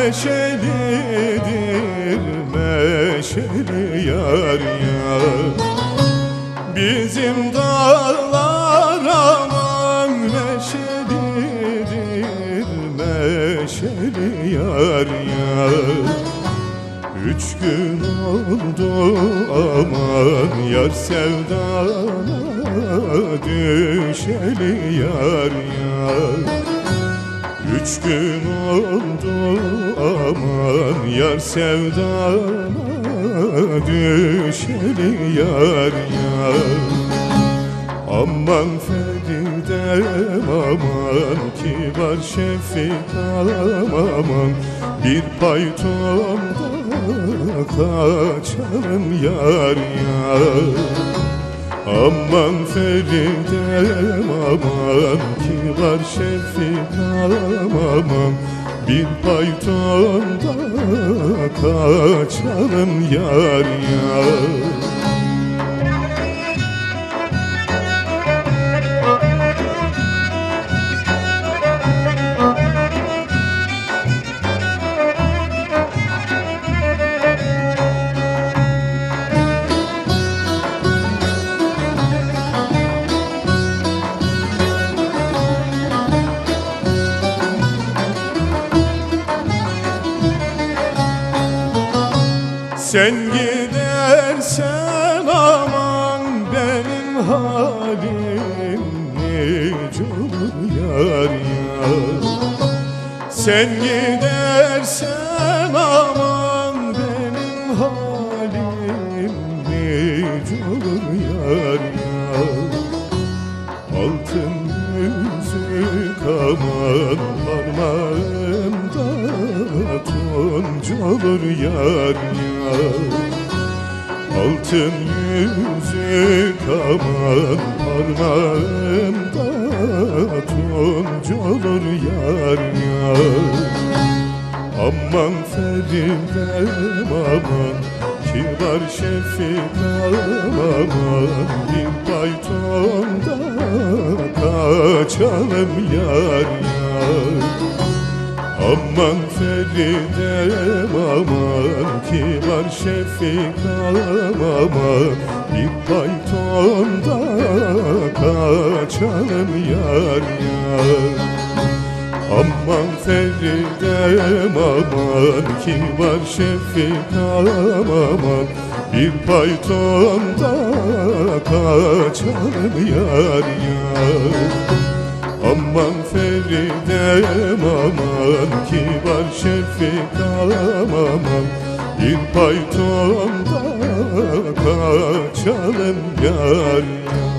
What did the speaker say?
Meşelidir meşeli yar yar. Bizim dağlar aman meşelidir meşeli yar yar. 3 gün oldu aman yar sevdana düşeli yar yar. 3 gün oldu aman yar sevdana düşeli yar yar. Aman Feridem aman kibar Şefikam aman bir paytonda kaçalım yar yar. Aman Feridem aman kibar Şefikam aman bir paytonda kaçalım yar yar. Sen gidersen aman benim halim nice olur yar yar. Sen gidersen aman benim halim nice olur yar yar. Altın yüzük aman parmağımda tunç olur yar yar. Altın yüzük aman parmağımda tunç olur yar yar. Aman Feridem aman kibar Şefikam aman bir paytonda kaçalım yar yar. Aman Feridem aman kibar Şefikam aman bir paytonda kaçalım yar yar. Aman Feridem aman kibar Şefikam aman bir paytonda kaçalım yar yar. Aman Feridem aman kibar Şefikam aman bir paytonda kaçalım yar yar.